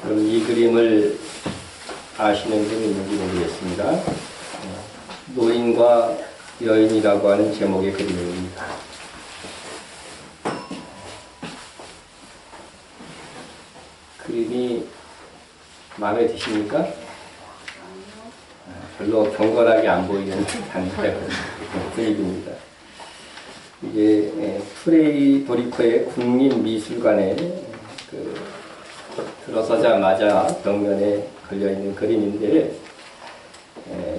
그럼 이 그림을 아시는 분이 있는지 모르겠습니다. 노인과 여인이라고 하는 제목의 그림입니다. 그림이 마음에 드십니까? 별로 경건하게 안 보이는 듯한 분위기입니다. 이게 푸에르토리코의 국립미술관에 들어서자마자 벽면에 걸려있는 그림인데,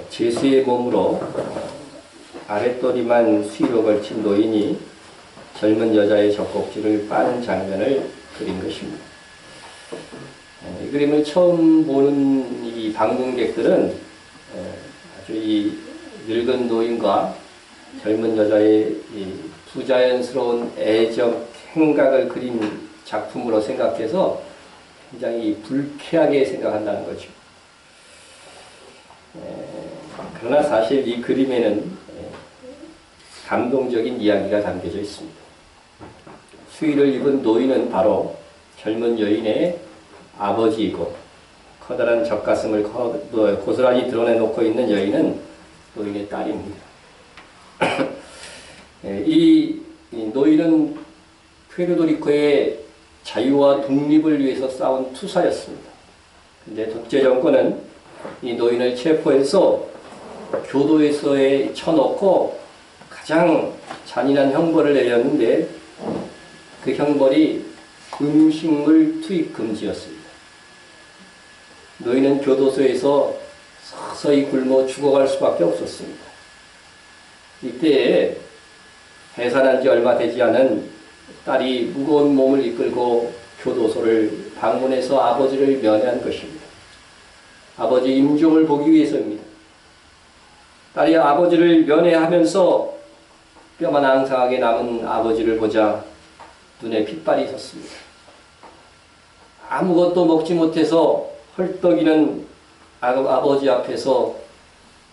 제수의 몸으로 아랫도리만 수의로 걸친 노인이 젊은 여자의 젖꼭지를 빠는 장면을 그린 것입니다. 이 그림을 처음 보는 이 방문객들은 아주 이 늙은 노인과 젊은 여자의 이 부자연스러운 애적 행각을 그린 작품으로 생각해서 굉장히 불쾌하게 생각한다는 거죠. 그러나 사실 이 그림에는 감동적인 이야기가 담겨져 있습니다. 수의를 입은 노인은 바로 젊은 여인의 아버지이고, 커다란 젖가슴을 고스란히 드러내놓고 있는 여인은 노인의 딸입니다. 이 노인은 푸에르토리코의 자유와 독립을 위해서 싸운 투사였습니다. 근데 독재 정권은 이 노인을 체포해서 교도소에 쳐넣고 가장 잔인한 형벌을 내렸는데, 그 형벌이 음식물 투입 금지였습니다. 노인은 교도소에서 서서히 굶어 죽어갈 수밖에 없었습니다. 이때 해산한 지 얼마 되지 않은 딸이 무거운 몸을 이끌고 교도소를 방문해서 아버지를 면회한 것입니다. 아버지 임종을 보기 위해서입니다. 딸이 아버지를 면회하면서 뼈만 앙상하게 남은 아버지를 보자 눈에 핏발이 섰습니다. 아무것도 먹지 못해서 헐떡이는 아버지 앞에서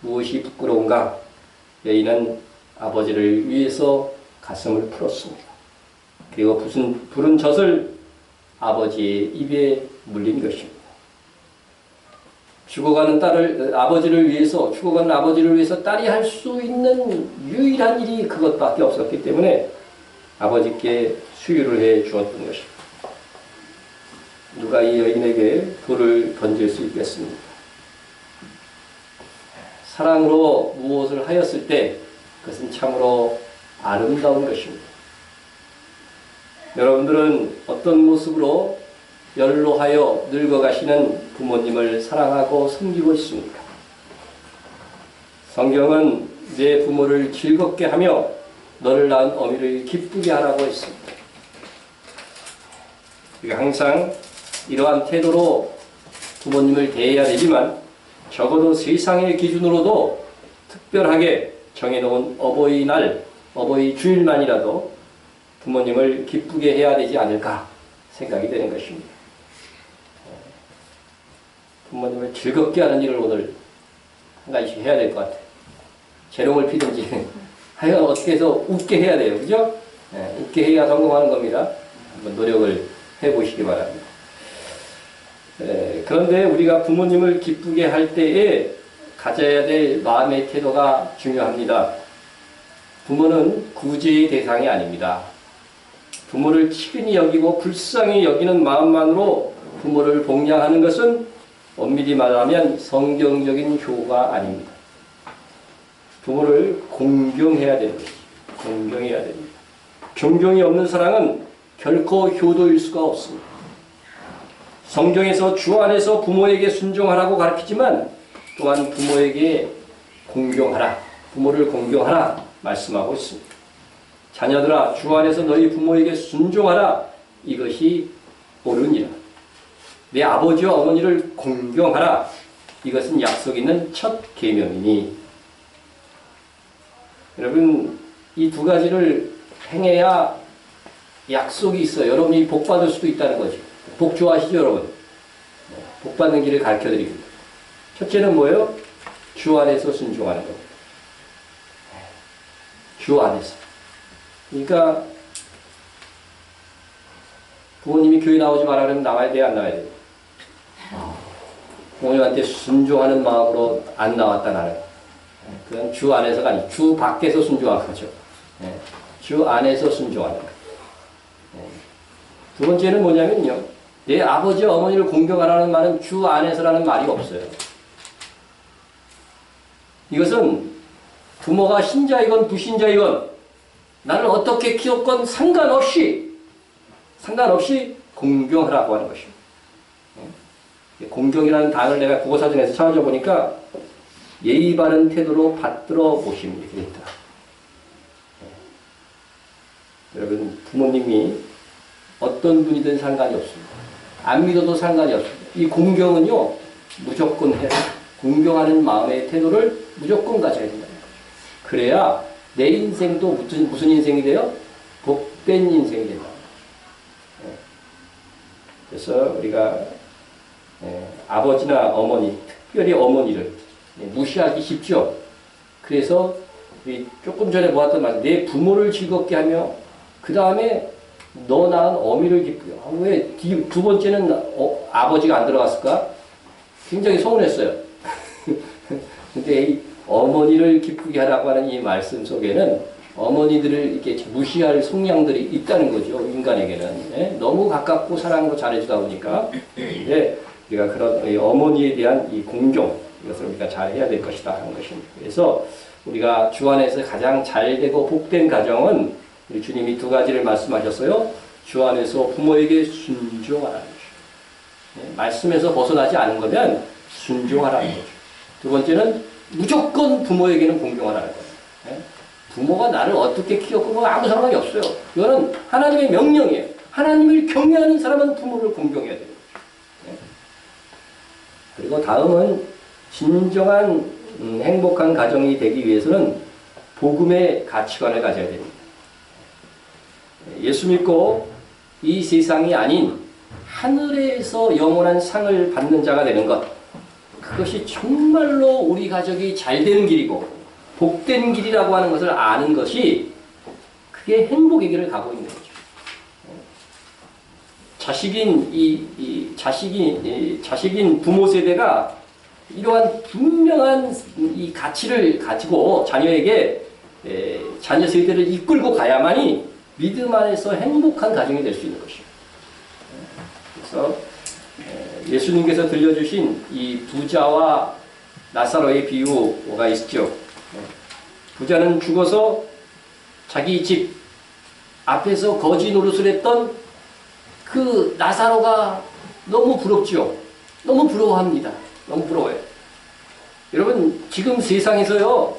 무엇이 부끄러운가? 여인은 아버지를 위해서 가슴을 풀었습니다. 그리고 부른 젖을 아버지의 입에 물린 것입니다. 죽어가는 아버지를 위해서 딸이 할 수 있는 유일한 일이 그것밖에 없었기 때문에 아버지께 수유를 해 주었던 것입니다. 누가 이 여인에게 돌을 던질 수 있겠습니까? 사랑으로 무엇을 하였을 때 그것은 참으로 아름다운 것입니다. 여러분들은 어떤 모습으로 연로하여 늙어가시는 부모님을 사랑하고 섬기고 있습니까? 성경은 내 부모를 즐겁게 하며 너를 낳은 어미를 기쁘게 하라고 했습니다. 우리가 항상 이러한 태도로 부모님을 대해야 되지만, 적어도 세상의 기준으로도 특별하게 정해놓은 어버이날, 어버이 주일만이라도 부모님을 기쁘게 해야 되지 않을까 생각이 되는 것입니다. 부모님을 즐겁게 하는 일을 오늘 한 가지씩 해야 될 것 같아요. 재롱을 피든지 하여간 어떻게 해서 웃게 해야 돼요. 그죠? 웃게 해야 성공하는 겁니다. 한번 노력을 해보시기 바랍니다. 그런데 우리가 부모님을 기쁘게 할 때에 가져야 될 마음의 태도가 중요합니다. 부모는 구제의 대상이 아닙니다. 부모를 치근히 여기고 불쌍히 여기는 마음만으로 부모를 복양하는 것은 엄밀히 말하면 성경적인 효가 아닙니다. 부모를 공경해야 되는 것이죠. 공경해야 됩니다. 존경이 없는 사랑은 결코 효도일 수가 없습니다. 성경에서 주 안에서 부모에게 순종하라고 가르치지만 또한 부모에게 공경하라, 부모를 공경하라 말씀하고 있습니다. 자녀들아, 주 안에서 너희 부모에게 순종하라. 이것이 옳으니라. 내 아버지와 어머니를 공경하라. 이것은 약속 있는 첫 계명이니. 여러분, 이 두 가지를 행해야 약속이 있어요. 여러분이 복 받을 수도 있다는 거죠. 복 좋아하시죠, 여러분? 복 받는 길을 가르쳐 드립니다. 첫째는 뭐예요? 주 안에서 순종하는 겁니다. 주 안에서. 그러니까 부모님이 교회 나오지 마라 그러면 나와야 돼요, 안 나와야 돼요? 부모님한테 순종하는 마음으로 안 나왔다 나는. 그건 주 안에서가 아니 주 밖에서 순종한 거죠. 주 안에서 순종하는 거. 두 번째는 뭐냐면요. 내 아버지 어머니를 공경하라는 말은 주 안에서라는 말이 없어요. 이것은 부모가 신자이건 불신자이건 나를 어떻게 키웠건 상관없이 공경하라고 하는 것입니다. 공경이라는 단어를 내가 국어사전에서 찾아줘 보니까 예의 바른 태도로 받들어 보심 이렇게 돼 있다. 여러분 부모님이 어떤 분이든 상관이 없습니다. 안 믿어도 상관이 없습니다. 이 공경은요 무조건 해라. 공경하는 마음의 태도를 무조건 가져야 된다. 그래야 내 인생도 무슨 인생이 돼요? 복된 인생이 된다. 그래서 우리가 아버지나 어머니, 특별히 어머니를 무시하기 쉽죠. 그래서 우리 조금 전에 보았던 말, 내 부모를 즐겁게 하며 그 다음에 너 낳은 어미를 기쁘게. 왜 두 번째는 아버지가 안 들어갔을까? 굉장히 서운했어요. 근데 이 어머니를 기쁘게 하라고 하는 이 말씀 속에는 어머니들을 이렇게 무시할 성향들이 있다는 거죠. 인간에게는. 너무 가깝고 사랑으로 잘해주다 보니까. 우리가 그런 어머니에 대한 이 공경, 이것을 우리가 잘 해야 될 것이다 하는 것입니다. 그래서 우리가 주 안에서 가장 잘되고 복된 가정은 우리 주님이 두 가지를 말씀하셨어요. 주 안에서 부모에게 순종하라는 것이죠. 말씀에서 벗어나지 않은 거면 순종하라는 거죠. 두 번째는 무조건 부모에게는 공경하라는 거예요. 부모가 나를 어떻게 키웠고 뭐 아무 상관이 없어요. 이거는 하나님의 명령이에요. 하나님을 경외하는 사람은 부모를 공경해야 돼요. 그리고 다음은 진정한 행복한 가정이 되기 위해서는 복음의 가치관을 가져야 됩니다. 예수 믿고 이 세상이 아닌 하늘에서 영원한 상을 받는 자가 되는 것, 그것이 정말로 우리 가족이 잘 되는 길이고 복된 길이라고 하는 것을 아는 것이 그게 행복의 길을 가고 있는 거죠. 자식인 부모 세대가 이러한 분명한 이 가치를 가지고 자녀에게 자녀 세대를 이끌고 가야만이 믿음 안에서 행복한 가정이 될 수 있는 것이에요. 그래서 예수님께서 들려주신 이 부자와 나사로의 비유가 있죠. 부자는 죽어서 자기 집 앞에서 거지 노릇을 했던 그 나사로가 너무 부럽죠. 너무 부러워합니다. 너무 부러워요. 여러분 지금 세상에서요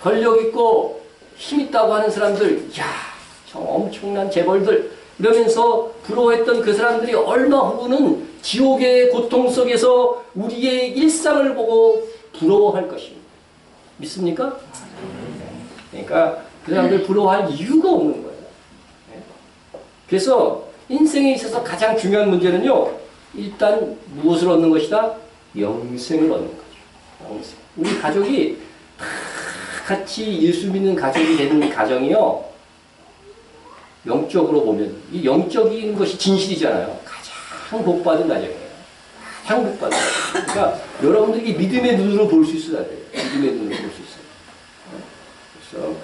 권력 있고 힘 있다고 하는 사람들, 야, 저 엄청난 재벌들 이러면서 부러워했던 그 사람들이 얼마 후는 지옥의 고통 속에서 우리의 일상을 보고 부러워할 것입니다. 믿습니까? 그러니까 그 사람들 부러워할 이유가 없는 거예요. 그래서 인생에 있어서 가장 중요한 문제는요, 일단 무엇을 얻는 것이다? 영생을 얻는 거죠. 영생. 우리 가족이 다 같이 예수 믿는 가족이 되는 가정이요, 영적으로 보면 이 영적인 것이 진실이잖아요. 가장 복받은 가정이에요. 가장 복받은 가정. 그러니까 여러분들이 믿음의 눈으로 볼 수 있어야 돼요. 믿음의 눈으로 볼 수 있어요. 그래서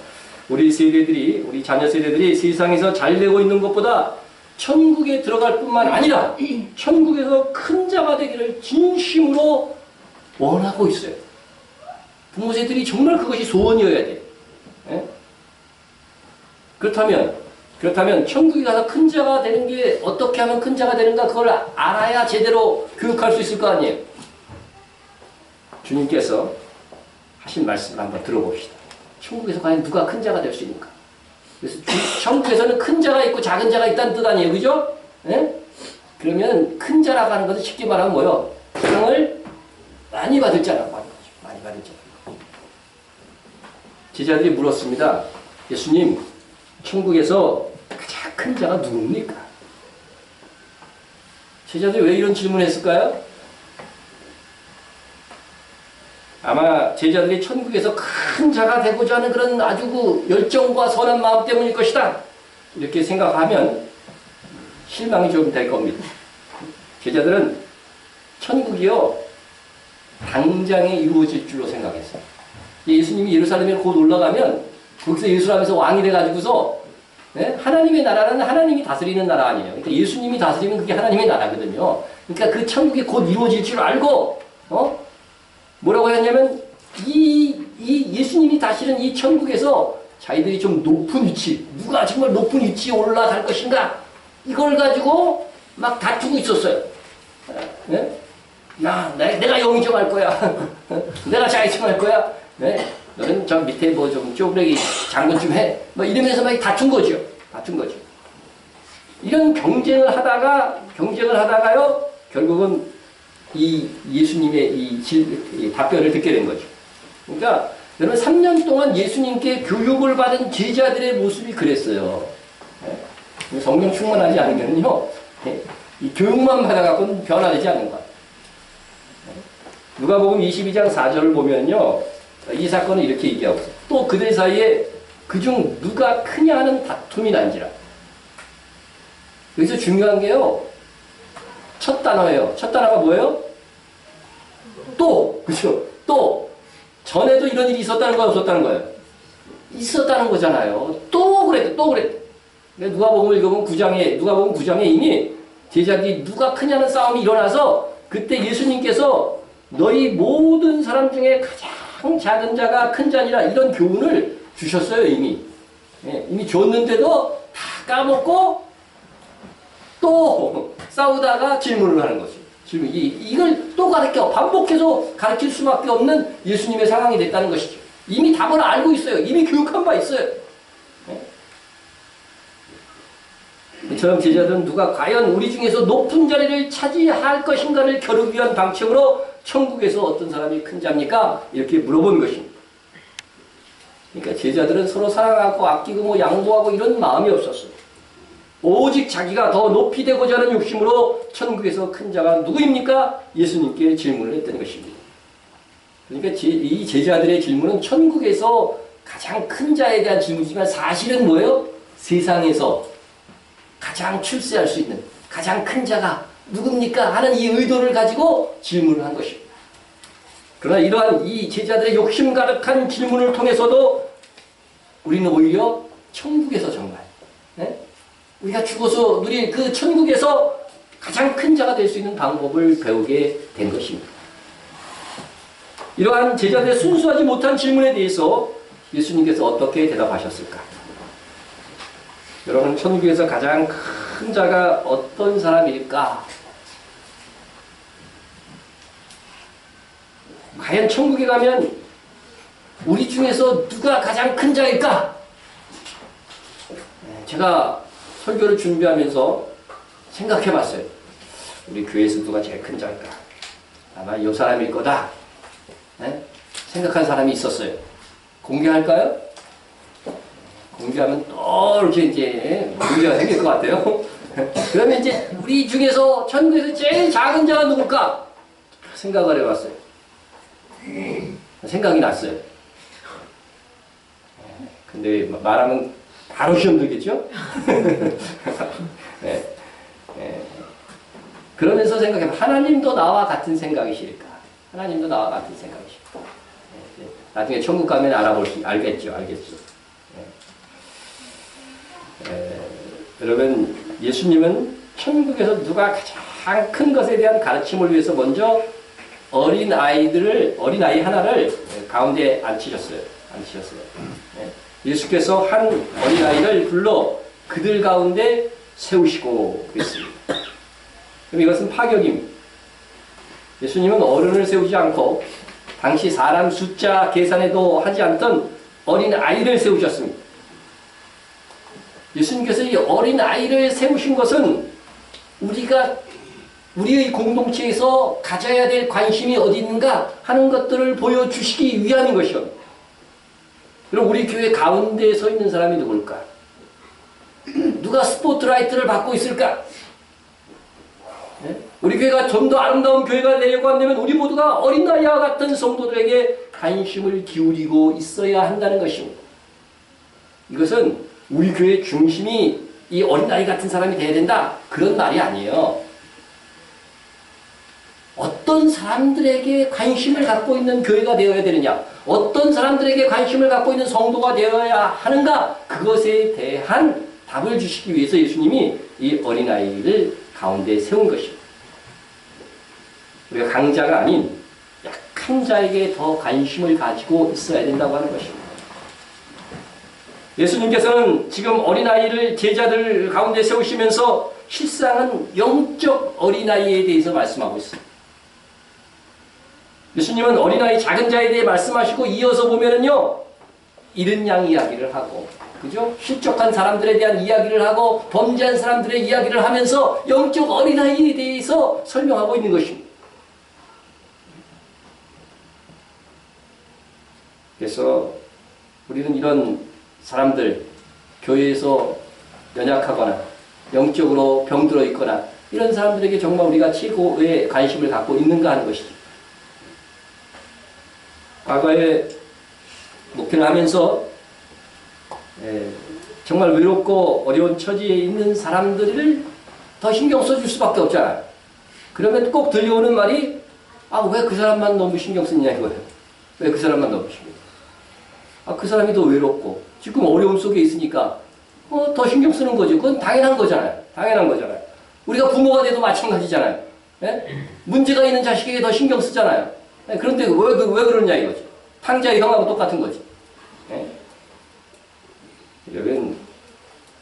우리 세대들이, 우리 자녀 세대들이 세상에서 잘 되고 있는 것보다 천국에 들어갈 뿐만 아니라 천국에서 큰 자가 되기를 진심으로 원하고 있어요. 부모 세대들이 정말 그것이 소원이어야 돼요. 그렇다면 천국에 가서 큰 자가 되는 게 어떻게 하면 큰 자가 되는가, 그걸 알아야 제대로 교육할 수 있을 거 아니에요. 주님께서 하신 말씀을 한번 들어봅시다. 천국에서 과연 누가 큰 자가 될 수 있는가? 그래서 천국에서는 큰 자가 있고 작은 자가 있다는 뜻 아니에요, 그죠? 그러면 큰 자라고 하는 것은 쉽게 말하면 뭐요? 상을 많이 받을 자라고 하는 거죠. 많이 받을 자. 제자들이 물었습니다. 예수님, 천국에서 가장 큰 자가 누굽니까? 제자들이 왜 이런 질문을 했을까요? 아마 제자들이 천국에서 큰 자가 되고자 하는 그런 아주 그 열정과 선한 마음 때문일 것이다, 이렇게 생각하면 실망이 좀 될 겁니다. 제자들은 천국이요, 당장에 이루어질 줄로 생각했어요. 예수님이 예루살렘에 곧 올라가면 거기서 예수라면서 왕이 돼가지고서 네? 하나님의 나라는 하나님이 다스리는 나라 아니에요. 그러니까 예수님이 다스리면 그게 하나님의 나라거든요. 그러니까 그 천국이 곧 이루어질 줄 알고 뭐라고 했냐면 이 예수님이 다스리는 이 천국에서 자기들이 좀 높은 위치, 누가 정말 높은 위치에 올라갈 것인가 이걸 가지고 막 다투고 있었어요. 네? 내가 영의정할 거야. 내가 자의정할 거야. 네? 너는 저 밑에 뭐 좀 쪼그레기 장군 좀 해. 뭐 이러면서 막 다툰 거죠. 이런 경쟁을 하다가요, 결국은 이 예수님의 이 답변을 듣게 된 거죠. 그러니까 여러분 3년 동안 예수님께 교육을 받은 제자들의 모습이 그랬어요. 네? 성령 충만하지 않으면요, 이 교육만 받아갖고는 변화되지 않는 거예요. 누가복음 22장 4절을 보면요, 이 사건을 이렇게 얘기하고 있어요. 또 그들 사이에 그중 누가 크냐 하는 다툼이 난지라. 여기서 중요한 게요, 첫 단어예요. 첫 단어가 뭐예요? 또, 그죠? 또, 전에도 이런 일이 있었다는 거야, 없었다는 거예요? 있었다는 거잖아요. 또 그랬대. 누가복음을 읽어보면 누가복음 9장에 이미 제자들이 누가 크냐는 싸움이 일어나서 그때 예수님께서 너희 모든 사람 중에 가장 작은 자가 큰 자니라 이런 교훈을 주셨어요, 이미. 예, 이미 줬는데도 다 까먹고 또 싸우다가 질문을 하는 거죠. 이걸 또 반복해서 가르칠 수밖에 없는 예수님의 상황이 됐다는 것이죠. 이미 답을 알고 있어요. 이미 교육한 바 있어요. 이처럼 제자들은 누가 과연 우리 중에서 높은 자리를 차지할 것인가를 겨루기 위한 방책으로 천국에서 어떤 사람이 큰 자입니까? 이렇게 물어본 것입니다. 그러니까 제자들은 서로 사랑하고 아끼고 뭐 양보하고 이런 마음이 없었어요. 오직 자기가 더 높이 되고자 하는 욕심으로 천국에서 큰 자가 누구입니까? 예수님께 질문을 했던 것입니다. 그러니까 이 제자들의 질문은 천국에서 가장 큰 자에 대한 질문이지만 사실은 뭐예요? 세상에서 가장 출세할 수 있는 가장 큰 자가 누굽니까? 하는 이 의도를 가지고 질문을 한 것입니다. 그러나 이러한 이 제자들의 욕심 가득한 질문을 통해서도 우리는 오히려 천국에서 정말 우리가 죽어서 누릴 그 천국에서 가장 큰 자가 될 수 있는 방법을 배우게 된 것입니다. 이러한 제자들의 순수하지 못한 질문에 대해서 예수님께서 어떻게 대답하셨을까? 여러분, 천국에서 가장 큰 자가 어떤 사람일까? 과연 천국에 가면 우리 중에서 누가 가장 큰 자일까? 제가 설교를 준비하면서 생각해 봤어요. 우리 교회에서 누가 제일 큰 자일까? 아마 이 사람일 거다. 생각한 사람이 있었어요. 공개할까요? 공개하면 또 이렇게 이제 문제가 생길 것 같아요. 그러면 이제 우리 중에서 천국에서 제일 작은 자가 누굴까? 생각을 해봤어요. 생각이 났어요. 근데 말하면 바로 시험 들겠죠? 네. 네. 그러면서 생각해봐. 하나님도 나와 같은 생각이실까? 하나님도 나와 같은 생각이실까? 네. 나중에 천국 가면 알겠죠. 여러분, 예수님은 천국에서 누가 가장 큰 것에 대한 가르침을 위해서 먼저 어린 아이 하나를 가운데 앉히셨어요. 예수께서 한 어린 아이를 불러 그들 가운데 세우시고 그랬습니다. 그럼 이것은 파격입니다. 예수님은 어른을 세우지 않고 당시 사람 숫자 계산에도 하지 않던 어린 아이를 세우셨습니다. 예수님께서 이 어린 아이를 세우신 것은 우리의 공동체에서 가져야 될 관심이 어디 있는가 하는 것들을 보여주시기 위함인 것이요. 그럼 우리 교회 가운데에 서 있는 사람이 누굴까? 누가 스포트라이트를 받고 있을까? 우리 교회가 좀 더 아름다운 교회가 되려고 한다면 우리 모두가 어린 아이와 같은 성도들에게 관심을 기울이고 있어야 한다는 것입니다. 이것은 우리 교회의 중심이 이 어린아이 같은 사람이 돼야 된다. 그런 말이 아니에요. 어떤 사람들에게 관심을 갖고 있는 교회가 되어야 되느냐, 어떤 사람들에게 관심을 갖고 있는 성도가 되어야 하는가, 그것에 대한 답을 주시기 위해서 예수님이 이 어린아이를 가운데 세운 것입니다. 우리가 강자가 아닌 약한 자에게 더 관심을 가지고 있어야 된다고 하는 것입니다. 예수님께서는 지금 어린아이를 제자들 가운데 세우시면서 실상은 영적 어린아이에 대해서 말씀하고 있습니다. 예수님은 어린아이 작은 자에 대해 말씀하시고 이어서 보면은요, 잃은 양 이야기를 하고, 그죠? 실족한 사람들에 대한 이야기를 하고, 범죄한 사람들의 이야기를 하면서 영적 어린아이에 대해서 설명하고 있는 것입니다. 그래서 우리는 이런 사람들, 교회에서 연약하거나 영적으로 병들어 있거나 이런 사람들에게 정말 우리가 최고의 관심을 갖고 있는가 하는 것이죠. 과거에 목회를 하면서 정말 외롭고 어려운 처지에 있는 사람들을 더 신경 써줄 수밖에 없잖아요. 그러면 꼭 들려오는 말이, 왜 그 사람만 너무 신경 쓰냐 이거예요. 왜 그 사람만 너무 신경 써? 그 사람이 더 외롭고 지금 어려움 속에 있으니까 더 신경 쓰는 거죠. 그건 당연한 거잖아요. 당연한 거잖아요. 우리가 부모가 돼도 마찬가지잖아요. 예? 문제가 있는 자식에게 더 신경 쓰잖아요. 예? 그런데 왜 그러냐 이거지. 탕자의 형하고 똑같은 거지. 예? 여러분,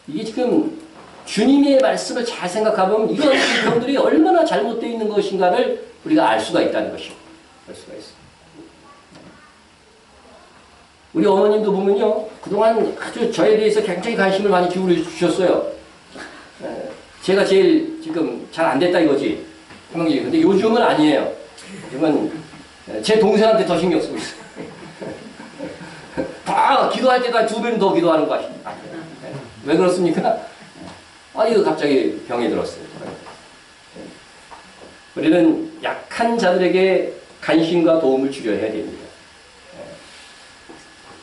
이게 지금 주님의 말씀을 잘 생각해보면 이런 병들이 얼마나 잘못되어 있는 것인가를 우리가 알 수가 있다는 것입니다. 알 수가 있어요. 우리 어머님도 보면요, 그동안 아주 저에 대해서 굉장히 관심을 많이 기울여 주셨어요. 제가 제일 지금 잘 안 됐다 이거지, 형님. 근데 요즘은 아니에요. 요즘은 제 동생한테 더 신경 쓰고 있어요. 다 기도할 때도 한 2배는 더 기도하는 거 아십니까? 왜 그렇습니까? 이거 갑자기 병이 들었어요. 우리는 약한 자들에게 관심과 도움을 주려야 됩니다.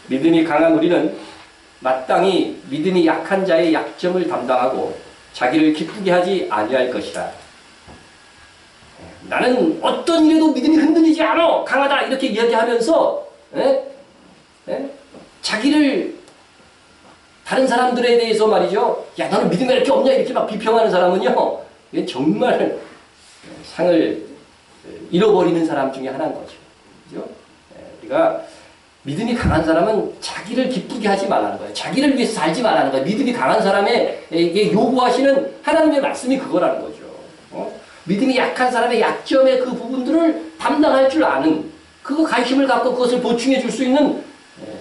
믿음이 강한 우리는 마땅히 믿음이 약한 자의 약점을 담당하고 자기를 기쁘게 하지 아니할 것이라. 나는 어떤 일에도 믿음이 흔들리지 않아, 강하다 이렇게 이야기하면서 자기를 다른 사람들에 대해서 말이죠, 야 너는 믿음이 이렇게 없냐 이렇게 막 비평하는 사람은요, 이게 정말 상을 잃어버리는 사람 중에 하나인 거죠. 그죠? 우리가 믿음이 강한 사람은 자기를 기쁘게 하지 말라는 거예요. 자기를 위해서 살지 말라는 거예요. 믿음이 강한 사람에게 요구하시는 하나님의 말씀이 그거라는 거죠. 믿음이 약한 사람의 약점의 그 부분들을 담당할 줄 아는, 그거 관심을 갖고 그것을 보충해 줄 수 있는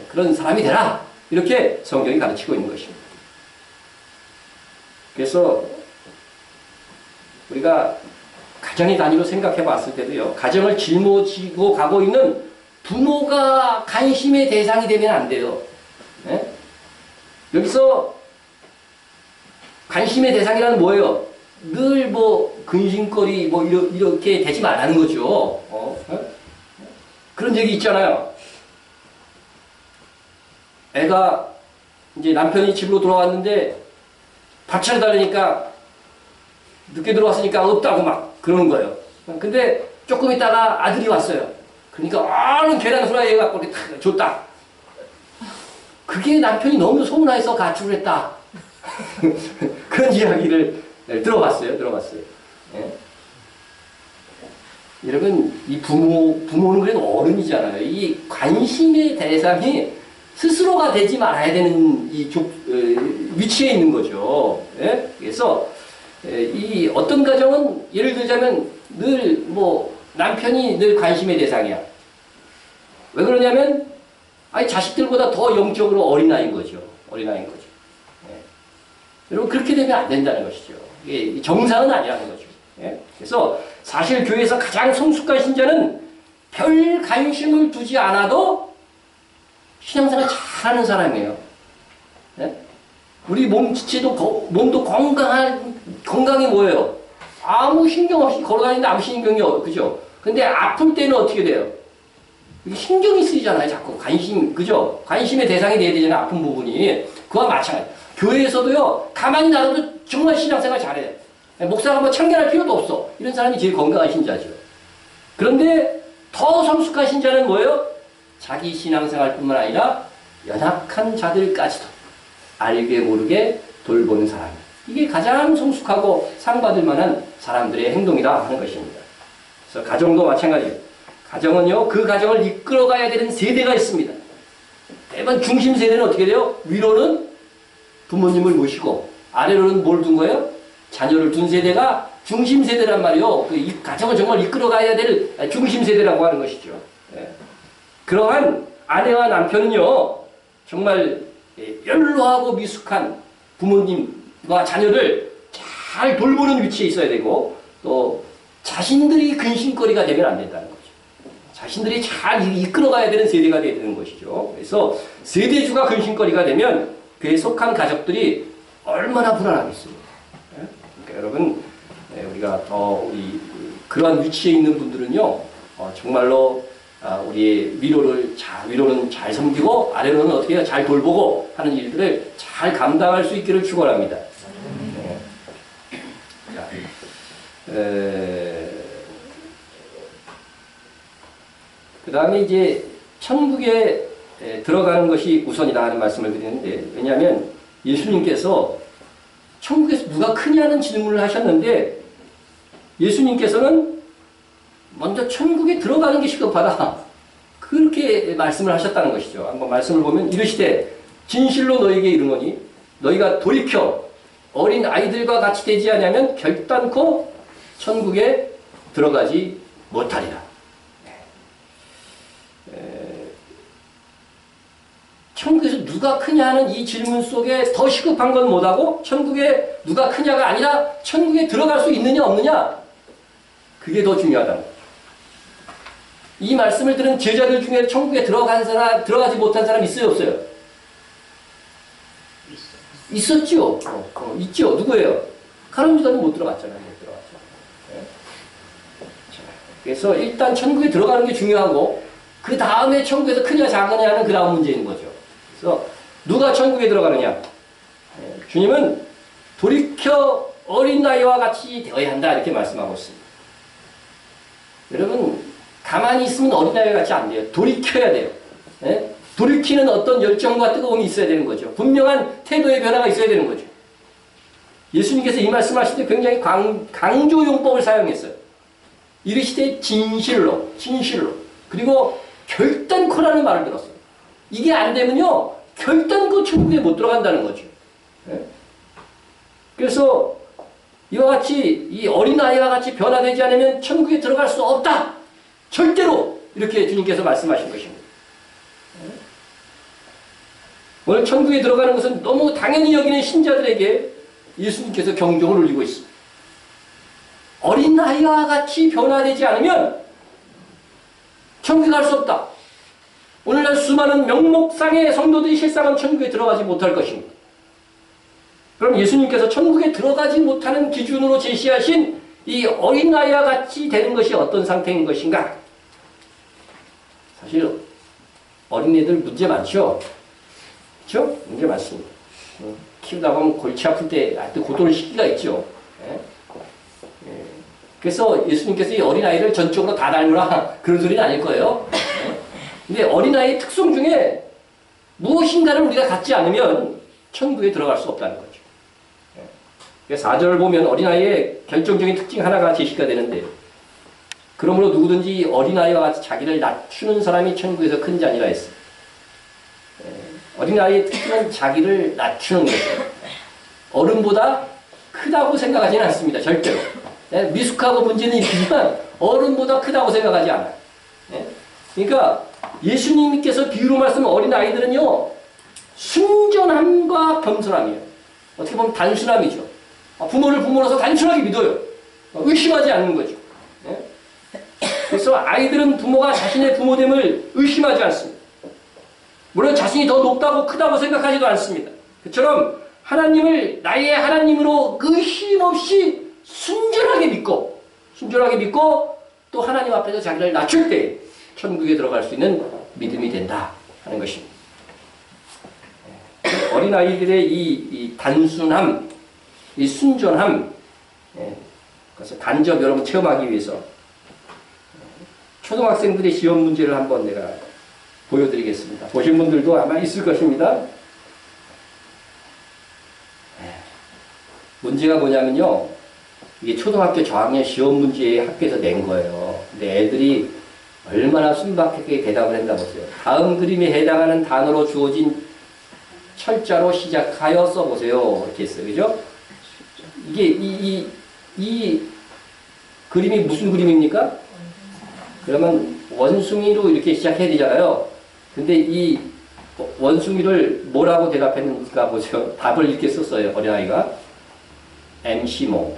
그런 사람이 되라. 이렇게 성경이 가르치고 있는 것입니다. 그래서 우리가 가정의 단위로 생각해 봤을 때도요, 가정을 짊어지고 가고 있는 부모가 관심의 대상이 되면 안 돼요. 네? 여기서 관심의 대상이라는 뭐예요? 늘 근심거리 이렇게 되지 말라는 거죠. 그런 얘기 있잖아요. 애가 이제 남편이 집으로 돌아왔는데 밥 차려달라니까 늦게 들어왔으니까 없다고 막 그러는 거예요. 근데 조금 있다가 아들이 왔어요. 그러니까 얼른 계란 후라이 해갖고 이렇게 탁 줬다. 그게 남편이 너무 소문나서 가출을 했다. 그런 이야기를 들어봤어요. 예? 여러분, 이 부모는 그래도 어른이잖아요. 이 관심의 대상이 스스로가 되지 말아야 되는 이 위치에 있는 거죠. 예? 그래서 이 어떤 가정은 예를 들자면 늘 남편이 늘 관심의 대상이야. 왜 그러냐면 자식들보다 더 영적으로 어린아이인 거죠. 예. 여러분, 그렇게 되면 안 된다는 것이죠. 이게 정상은 아니라는 거죠. 예? 그래서 사실 교회에서 가장 성숙한 신자는 별 관심을 두지 않아도 신앙생활 잘하는 사람이에요. 예? 우리 몸도 건강이 뭐예요? 아무 신경 없이 걸어다니는데 아무 신경이 그죠? 근데 아플 때는 어떻게 돼요? 신경이 쓰이잖아요, 자꾸. 그죠? 관심의 대상이 돼야 되잖아요, 아픈 부분이. 그와 마찬가지. 교회에서도요, 가만히 놔둬도 정말 신앙생활 잘해요. 목사가 청결할 필요도 없어. 이런 사람이 제일 건강한 신자죠. 그런데 더 성숙하신 자는 뭐예요? 자기 신앙생활뿐만 아니라 연약한 자들까지도 알게 모르게 돌보는 사람. 이게 가장 성숙하고 상받을 만한 사람들의 행동이다 하는 것입니다. 그래서 가정도 마찬가지예요. 가정은요, 그 가정을 이끌어가야 되는 세대가 있습니다. 대부분 중심 세대는 어떻게 돼요? 위로는 부모님을 모시고 아래로는 뭘 둔 거예요? 자녀를 둔 세대가 중심 세대란 말이에요. 그 가정을 정말 이끌어가야 될 중심 세대라고 하는 것이죠. 예. 그러한 아내와 남편은요, 정말 연로하고 미숙한 부모님과 자녀를 잘 돌보는 위치에 있어야 되고, 또 자신들이 근심거리가 되면 안 된다는 거죠. 자신들이 잘 이끌어가야 되는 세대가 되야 되는 것이죠. 그래서 세대주가 근심거리가 되면 그에 속한 가족들이 얼마나 불안하겠습니까? 그러니까 여러분, 우리가 더 그러한 위치에 있는 분들은요, 정말로 우리의 위로는 잘 섬기고 아래로는 어떻게 해야 잘 돌보고 하는 일들을 잘 감당할 수 있기를 축원합니다. 그 다음에 이제 천국에 들어가는 것이 우선이다 하는 말씀을 드리는데, 왜냐하면 예수님께서 천국에서 누가 크냐는 질문을 하셨는데, 예수님께서는 먼저 천국에 들어가는 게 시급하다, 그렇게 말씀을 하셨다는 것이죠. 한번 말씀을 보면 이르시되 진실로 너희에게 이르노니 너희가 돌이켜 어린 아이들과 같이 되지 않으면 결단코 천국에 들어가지 못하리라. 천국에서 누가 크냐 하는 이 질문 속에 더 시급한 건 뭐다고? 천국에 누가 크냐가 아니라 천국에 들어갈 수 있느냐 없느냐, 그게 더 중요하다는 거죠. 이 말씀을 들은 제자들 중에 천국에 들어간 사람, 들어가지 못한 사람 있어요 없어요? 있었죠. 있죠. 누구예요? 가룟 유다는 못 들어갔잖아요. 못 들어갔죠. 네. 그래서 일단 천국에 들어가는 게 중요하고, 그 다음에 천국에서 크냐 작으냐 하는 그 다음 문제인 거죠. 그래서 누가 천국에 들어가느냐? 주님은 돌이켜 어린 나이와 같이 되어야 한다, 이렇게 말씀하고 있습니다. 여러분, 가만히 있으면 어린 나이와 같이 안 돼요. 돌이켜야 돼요. 예? 돌이키는 어떤 열정과 뜨거움이 있어야 되는 거죠. 분명한 태도의 변화가 있어야 되는 거죠. 예수님께서 이 말씀하실 때 굉장히 강조용법을 사용했어요. 이르시되 진실로, 그리고 결단코라는 말을 들었어요. 이게 안 되면요, 결단코 천국에 못 들어간다는 거죠. 예? 그래서 이와 같이 이 어린아이와 같이 변화되지 않으면 천국에 들어갈 수 없다, 절대로, 이렇게 주님께서 말씀하신 것입니다. 예? 오늘 천국에 들어가는 것은 너무 당연히 여기는 신자들에게 예수님께서 경종을 울리고 있습니다. 어린아이와 같이 변화되지 않으면 천국에 갈 수 없다. 오늘날 수많은 명목상의 성도들이 실상은 천국에 들어가지 못할 것입니다. 그럼 예수님께서 천국에 들어가지 못하는 기준으로 제시하신 이 어린아이와 같이 되는 것이 어떤 상태인 것인가? 사실 어린애들 문제 많죠? 그렇죠? 문제 많습니다. 키우다 보면 골치 아플 때 하여튼 고통을 시기가 있죠. 예? 예. 그래서 예수님께서 이 어린아이를 전적으로 다 닮으라, 그런 소리는 아닐 거예요. 예? 근데 어린아이의 특성 중에 무엇인가를 우리가 갖지 않으면 천국에 들어갈 수 없다는 거죠. 예. 4절을 보면 어린아이의 결정적인 특징 하나가 제시가 되는데, 그러므로 누구든지 어린아이와 같이 자기를 낮추는 사람이 천국에서 큰 자니라 했어요. 어린아이의 특징은 자기를 낮추는 거죠. 어른보다 크다고 생각하지는 않습니다. 절대로. 미숙하고 문제는 있지만 어른보다 크다고 생각하지 않아요. 그러니까 예수님께서 비유로 말씀한 어린아이들은요, 순전함과 겸손함이에요. 어떻게 보면 단순함이죠. 부모를 부모로서 단순하게 믿어요. 의심하지 않는 거죠. 그래서 아이들은 부모가 자신의 부모됨을 의심하지 않습니다. 물론 자신이 더 높다고 크다고 생각하지도 않습니다. 그처럼 하나님을 나의 하나님으로 의심 없이 순전하게 믿고 또 하나님 앞에서 자기를 낮출 때 천국에 들어갈 수 있는 믿음이 된다 하는 것입니다. 어린아이들의 이 단순함, 이 순전함, 그래서 간접 여러분 체험하기 위해서 초등학생들의 시험 문제를 한번 내가 보여드리겠습니다. 보신 분들도 아마 있을 것입니다. 문제가 뭐냐면요. 이게 초등학교 저학년 시험 문제 학교에서 낸 거예요. 근데 애들이 얼마나 순박하게 대답을 했나 보세요. 다음 그림에 해당하는 단어로 주어진 철자로 시작하여 써보세요. 이렇게 했어요. 그죠? 이게 이 그림이 무슨 그림입니까? 그러면 원숭이로 이렇게 시작해야 되잖아요. 근데 이 원숭이를 뭐라고 대답했는가 보세요. 답을 이렇게 썼어요. 어린아이가. MC몽.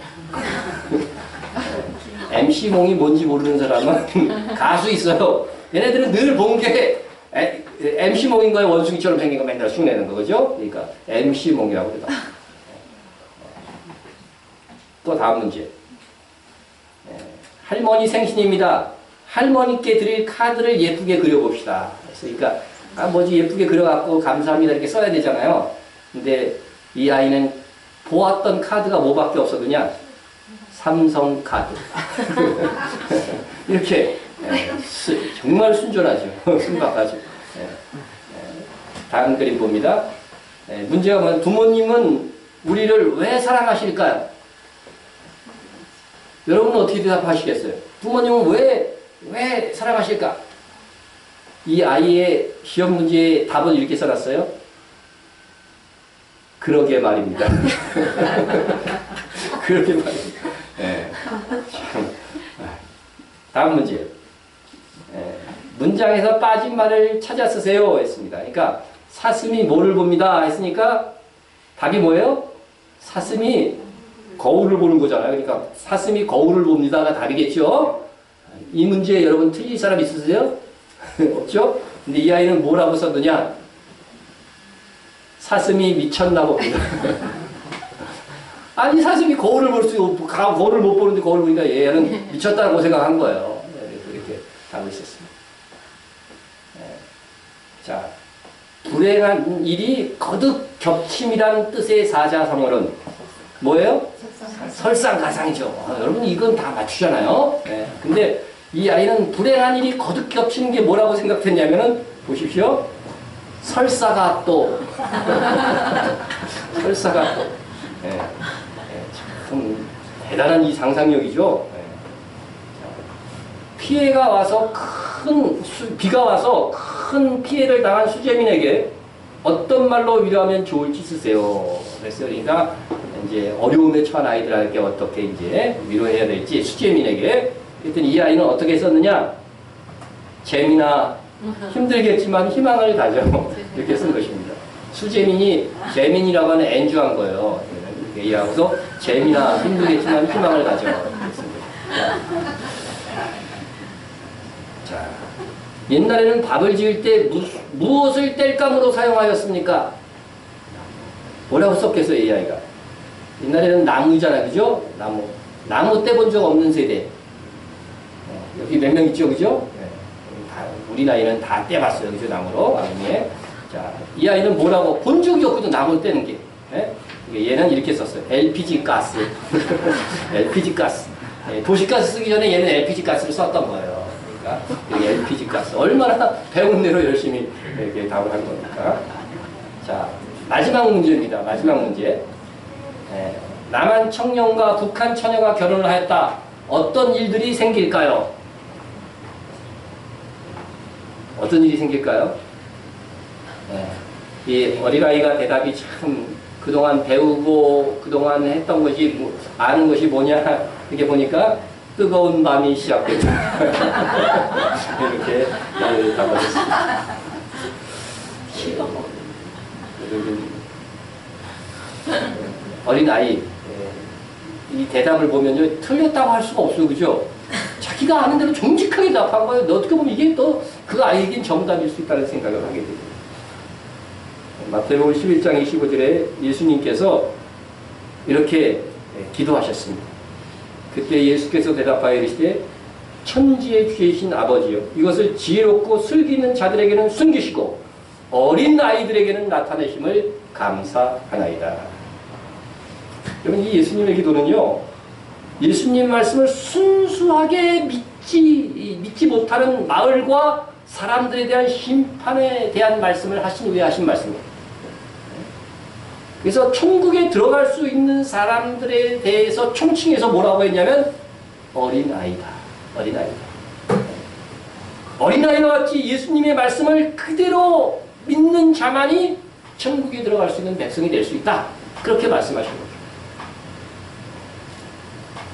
MC몽이 뭔지 모르는 사람은 가수 있어요. 얘네들은 늘 본 게 MC몽인 거에 원숭이처럼 생긴 거 맨날 흉내는 거죠. 그러니까 MC몽이라고 그래요. 또 다음 문제. 할머니 생신입니다. 할머니께 드릴 카드를 예쁘게 그려봅시다. 그러니까 뭐지 예쁘게 그려갖고 감사합니다 이렇게 써야 되잖아요. 근데 이 아이는 보았던 카드가 뭐밖에 없었느냐? 삼성 카드. 이렇게 정말 순전하죠. 순박하죠. 다음 그림 봅니다. 문제가 뭐냐면 부모님은 우리를 왜 사랑하실까요? 여러분은 어떻게 대답하시겠어요? 부모님은 왜 사랑하실까? 이 아이의 시험 문제의 답은 이렇게 써놨어요. 그러게 말입니다. 그러게 말입니다. 네. 참. 다음 문제. 문장에서 빠진 말을 찾아 쓰세요. 했습니다. 그러니까 사슴이 뭐를 봅니다. 했으니까 답이 뭐예요? 사슴이 거울을 보는 거잖아요. 그러니까 사슴이 거울을 봅니다가 답이겠죠. 이 문제 여러분 틀릴 사람 있으세요? 없죠? 근데 이 아이는 뭐라고 썼느냐? 사슴이 미쳤나 봅니다. 아니 사슴이 거울을 볼 수 없고 거울을 못 보는데 거울을 보니까 얘는 미쳤다고 생각한 거예요. 이렇게 답을 썼습니다. 자, 불행한 일이 거듭 겹침이라는 뜻의 사자성어는 뭐예요? 설상가상이죠. 여러분 이건 다 맞추잖아요. 근데 이 아이는 불행한 일이 거듭 겹치는 게 뭐라고 생각했냐면은 보십시오. 설사가 또 설사가 또 참 대단한 이 상상력이죠. 피해가 와서 비가 와서 큰 피해를 당한 수재민에게 어떤 말로 위로하면 좋을지 쓰세요. 그랬어요. 그러니까 이제 어려움에 처한 아이들에게 어떻게 이제 위로해야 될지 수재민에게. 그랬더니 이 아이는 어떻게 썼느냐? 재민아 힘들겠지만 희망을 가져. 이렇게 쓴 것입니다. 수재민이 재민이라고 하는 엔주한 거예요. 이렇게 이해하고서 재민아 힘들겠지만 희망을 가져. 이렇게 쓴 거예요. 자, 옛날에는 밥을 지을 때 무엇을 땔감으로 사용하였습니까? 뭐라고 썼겠어요, 이 아이가? 옛날에는 나무잖아요, 그죠? 나무 떼본 적 없는 세대. 여기 몇 명 있죠, 그죠? 우리 나이는 다 떼봤어요, 그죠? 나무로, 나무에. 자, 이 아이는 뭐라고? 본 적이 없거든, 나무 떼는 게. 얘는 이렇게 썼어요. LPG 가스. LPG 가스. 도시가스 쓰기 전에 얘는 LPG 가스를 썼던 거예요. 그러니까 LPG 가스. 얼마나 배운 대로 열심히 이렇게 답을 한 겁니까? 자, 마지막 문제입니다. 마지막 문제. 남한 청년과 북한 처녀가 결혼을 하였다. 어떤 일들이 생길까요? 어떤 일이 생길까요? 이 어린아이가 대답이 참 그동안 배우고 그동안 했던 것이 아는 것이 뭐냐 이렇게 보니까 뜨거운 밤이 시작됩니다. 이렇게 답을 했습니다. 어린아이 이 대답을 보면요 틀렸다고 할 수가 없어요. 그죠? 자기가 아는 대로 정직하게 답한 거예요. 어떻게 보면 이게 또 그 아이에겐 정답일 수 있다는 생각을 하게 됩니다. 마태복음 11장 25절에 예수님께서 이렇게 기도하셨습니다. 그때 예수께서 대답하여 이르시되 천지의 주이신 아버지여 이것을 지혜롭고 슬기 있는 자들에게는 숨기시고 어린 아이들에게는 나타내심을 감사하나이다. 여러분 이 예수님의 기도는요 예수님 말씀을 순수하게 믿고 믿지 못하는 마을과 사람들에 대한 심판에 대한 말씀을 하신 후에 하신 말씀이에요. 그래서 천국에 들어갈 수 있는 사람들에 대해서 총칭해서 뭐라고 했냐면 어린아이다. 어린아이다. 어린아이와 같이 예수님의 말씀을 그대로 믿는 자만이 천국에 들어갈 수 있는 백성이 될 수 있다. 그렇게 말씀하신 거죠.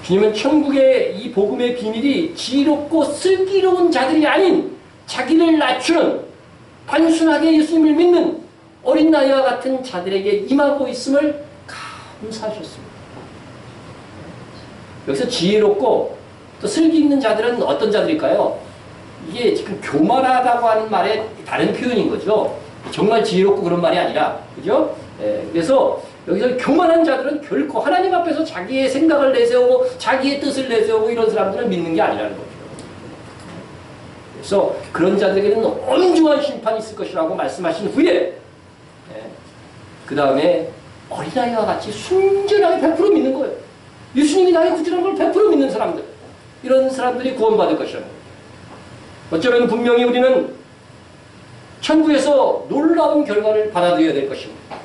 주님은 천국의 이 복음의 비밀이 지혜롭고 슬기로운 자들이 아닌 자기를 낮추는 단순하게 예수님을 믿는 어린 나이와 같은 자들에게 임하고 있음을 감사하셨습니다. 여기서 지혜롭고 또 슬기 있는 자들은 어떤 자들일까요? 이게 지금 교만하다고 하는 말의 다른 표현인 거죠. 정말 지혜롭고 그런 말이 아니라, 그죠? 그래서 여기서 교만한 자들은 결코 하나님 앞에서 자기의 생각을 내세우고 자기의 뜻을 내세우고 이런 사람들을 믿는 게 아니라는 거죠. 그래서 그런 자들에게는 엄중한 심판이 있을 것이라고 말씀하신 후에 그 다음에 어린아이와 같이 순전하게 100% 믿는 거예요. 예수님이 나의 구주라는 걸 100% 믿는 사람들, 이런 사람들이 구원받을 것이라는 거예요. 어쩌면 분명히 우리는 천국에서 놀라운 결과를 받아들여야 될 것입니다.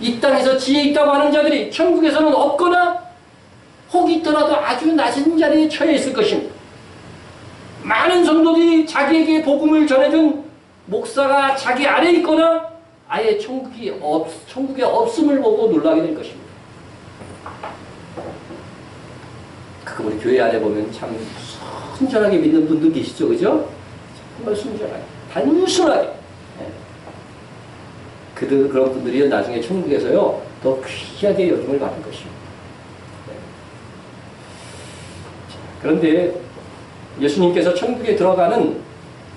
이 땅에서 지혜 있다고 하는 자들이 천국에서는 없거나 혹 있더라도 아주 낮은 자리에 처해 있을 것입니다. 많은 성도들이 자기에게 복음을 전해준 목사가 자기 아래 있거나 아예 천국에 없음을 보고 놀라게 될 것입니다. 가끔 우리 교회 안에 보면 참 순전하게 믿는 분들 계시죠, 그죠? 정말 순전하게, 단순하게. 그런 분들이 나중에 천국에서요, 더 귀하게 여김을 받을 것입니다. 그런데 예수님께서 천국에 들어가는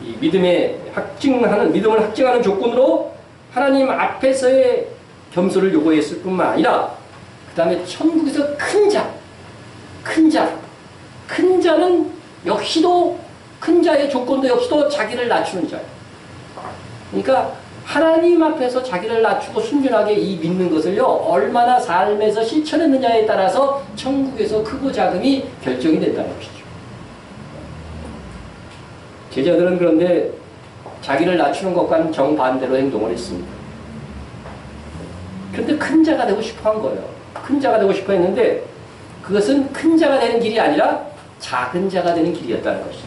이 믿음을 확증하는 조건으로 하나님 앞에서의 겸손을 요구했을 뿐만 아니라 그 다음에 천국에서 큰 자는 역시도 큰 자의 조건도 역시도 자기를 낮추는 자예요. 그러니까 하나님 앞에서 자기를 낮추고 순전하게 이 믿는 것을요, 얼마나 삶에서 실천했느냐에 따라서 천국에서 크고 작음이 결정이 된다는 것이죠. 제자들은 그런데 자기를 낮추는 것과는 정반대로 행동을 했습니다. 그런데 큰 자가 되고 싶어 한 거예요. 큰 자가 되고 싶어 했는데 그것은 큰 자가 되는 길이 아니라 작은 자가 되는 길이었다는 것이죠.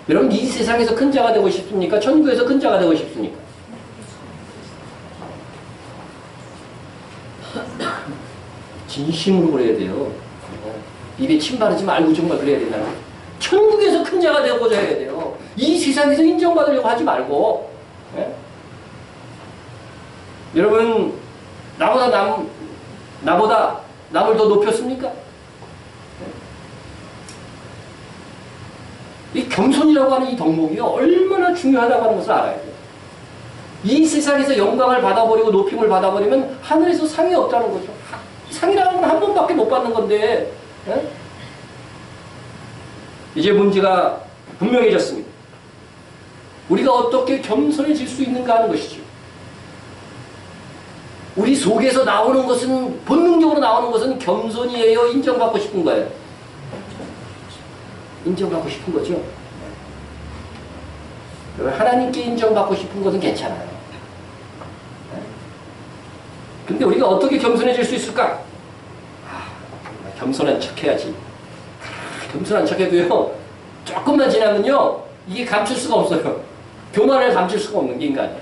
여러분, 이 세상에서 큰 자가 되고 싶습니까? 천국에서 큰 자가 되고 싶습니까? 진심으로 그래야 돼요. 입에 침 바르지 말고 정말 그래야 된다는 거예요. 천국에서 큰 자가 되고자 해야 돼요. 이 세상에서 인정받으려고 하지 말고. 여러분, 나보다 남을 더 높였습니까? 이 겸손이라고 하는 이 덕목이 얼마나 중요하다고 하는 것을 알아야 돼요. 이 세상에서 영광을 받아버리고 높임을 받아버리면 하늘에서 상이 없다는 거죠. 상이라는 건 한 번밖에 못 받는 건데, 이제 문제가 분명해졌습니다. 우리가 어떻게 겸손해질 수 있는가 하는 것이죠. 우리 속에서 나오는 것은, 본능적으로 나오는 것은 겸손이에요? 인정받고 싶은 거예요? 인정받고 싶은 거죠. 하나님께 인정받고 싶은 것은 괜찮아요. 근데 우리가 어떻게 겸손해질 수 있을까? 겸손한 척 해야지. 겸손한 척 해도요, 조금만 지나면요, 이게 감출 수가 없어요. 교만을 감출 수가 없는 게 인간이에요.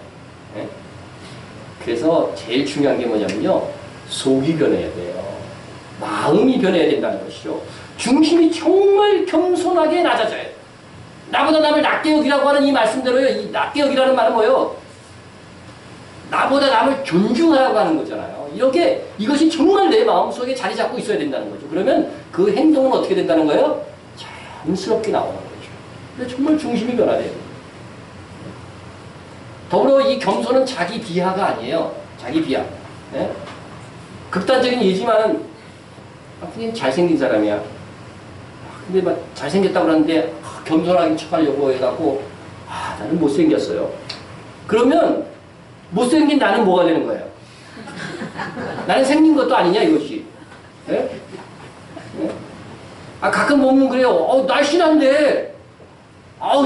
그래서 제일 중요한 게 뭐냐면요, 속이 변해야 돼요. 마음이 변해야 된다는 것이죠. 중심이 정말 겸손하게 낮아져요. 나보다 남을 낮게 여기라고 하는 이 말씀대로요, 이 낮게 여기라는 말은 뭐예요? 나보다 남을 존중하라고 하는 거잖아요. 이것이 정말 내 마음속에 자리 잡고 있어야 된다는 거죠. 그러면 그 행동은 어떻게 된다는 거예요? 자연스럽게 나오는 거죠. 근데 정말 중심이 변화돼요. 더불어 이 겸손은 자기 비하가 아니에요. 자기 비하. 네? 극단적인 예지만 그냥 잘생긴 사람이야. 근데 막 잘생겼다고 그러는데 겸손하게 척하려고 해갖고 나는 못생겼어요. 그러면 못생긴 나는 뭐가 되는 거예요? 나는 생긴 것도 아니냐 이것이. 네? 네? 가끔 보면 그래요. 날씬한데,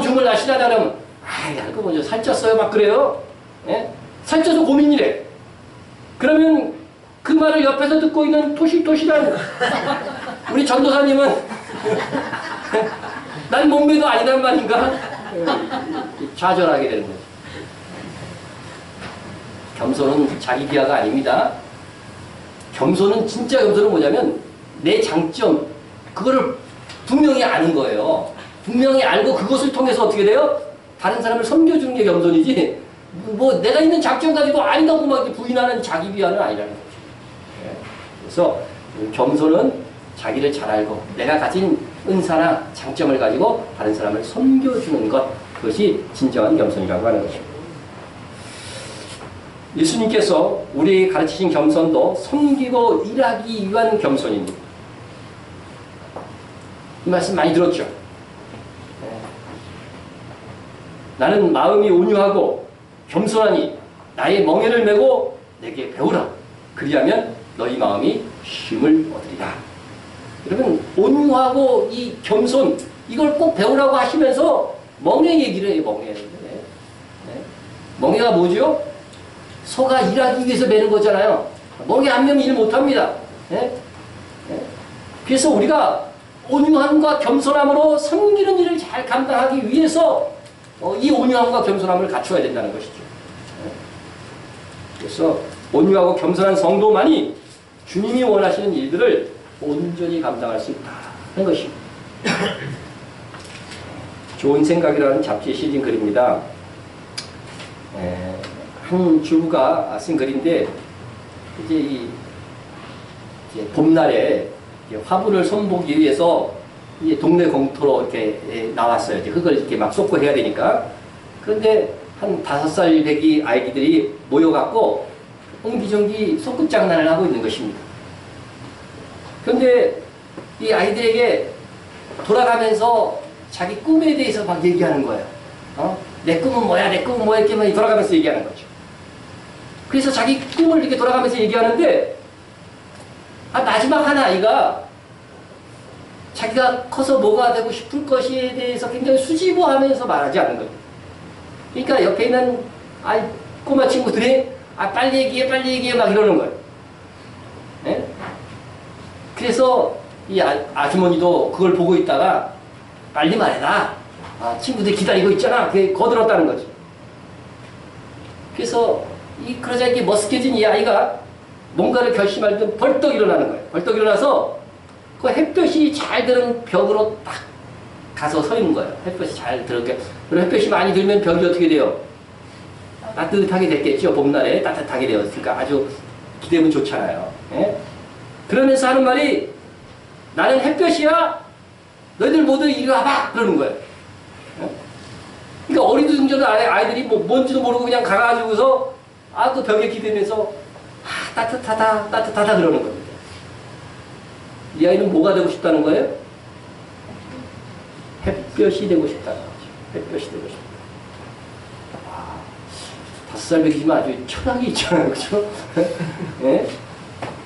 정말 날씬하다 그러면, 알고 보죠. 살쪘어요. 막 그래요. 예? 살쪄서 고민이래. 그러면 그 말을 옆에서 듣고 있는 토실토실한 우리 전도사님은 난 몸매도 아니란 말인가? 좌절하게 되는 거죠. 겸손은 자기 비하가 아닙니다. 겸손은, 진짜 겸손은 뭐냐면 내 장점, 그거를 분명히 아는 거예요. 분명히 알고 그것을 통해서 어떻게 돼요? 다른 사람을 섬겨주는 게 겸손이지, 뭐 내가 있는 장점 가지고 아니다고 막 부인하는 자기 비하는 아니라는 거죠. 그래서 겸손은 자기를 잘 알고 내가 가진 은사나 장점을 가지고 다른 사람을 섬겨주는 것, 그것이 진정한 겸손이라고 하는 것입니다. 예수님께서 우리에게 가르치신 겸손도 섬기고 일하기 위한 겸손입니다. 이 말씀 많이 들었죠? 나는 마음이 온유하고 겸손하니 나의 멍에를 메고 내게 배우라. 그리하면 너희 마음이 쉼을 얻으리라. 여러분, 온유하고 이 겸손, 이걸 꼭 배우라고 하시면서 멍에 얘기를 해요. 멍에. 멍에가 뭐죠? 소가 일하기 위해서 매는 거잖아요. 멍에 안 매면 일 못합니다. 그래서 우리가 온유함과 겸손함으로 섬기는 일을 잘 감당하기 위해서 이 온유함과 겸손함을 갖춰야 된다는 것이죠. 그래서 온유하고 겸손한 성도만이 주님이 원하시는 일들을 온전히 감당할 수 있다는 것입니다. 좋은 생각이라는 잡지에 실린 글입니다. 한 주부가 쓴 글인데, 이제 봄날에 화분을 손보기 위해서 이제 동네 공터로 이렇게 나왔어요. 이제 흙을 이렇게 막 쏟고 해야 되니까. 그런데 한 5살 배기 아이들이 모여갖고 옹기종기 손끝장난을 하고 있는 것입니다. 그런데 이 아이들에게 돌아가면서 자기 꿈에 대해서 막 얘기하는 거예요. 내 꿈은 뭐야, 내 꿈은 뭐야, 이렇게 돌아가면서 얘기하는 거죠. 그래서 자기 꿈을 이렇게 돌아가면서 얘기하는데, 마지막 한 아이가 자기가 커서 뭐가 되고 싶을 것에 대해서 굉장히 수줍어하면서 말하지 않는 거예요. 그러니까 옆에 있는 꼬마 친구들이 빨리 얘기해 막 이러는 거예요. 네? 그래서 이 아주머니도 그걸 보고 있다가 빨리 말해라. 친구들이 기다리고 있잖아. 그게 거들었다는 거죠. 그래서 그러자 이게 머쓱해진 이 아이가 뭔가를 결심할 때 벌떡 일어나는 거예요. 벌떡 일어나서 그 햇볕이 잘 드는 벽으로 딱 가서 서 있는 거예요. 햇볕이 잘 들게. 그리고 햇볕이 많이 들면 벽이 어떻게 돼요? 따뜻하게 됐겠죠. 봄날에 따뜻하게 되었으니까 아주 기대면 좋잖아요. 예? 그러면서 하는 말이, 나는 햇볕이야. 너희들 모두 이리 와봐. 그러는 거예요. 예? 그러니까 어리둥절한 아이들이 뭔지도 모르고 그냥 가가지고서 그 벽에 기대면서 따뜻하다 그러는 겁니다. 이 아이는 뭐가 되고 싶다는 거예요? 햇볕이 되고 싶다는 거죠. 햇볕이 되고 싶다. 5살 배기지만 아주 철학이 있잖아요. 그렇죠? 예?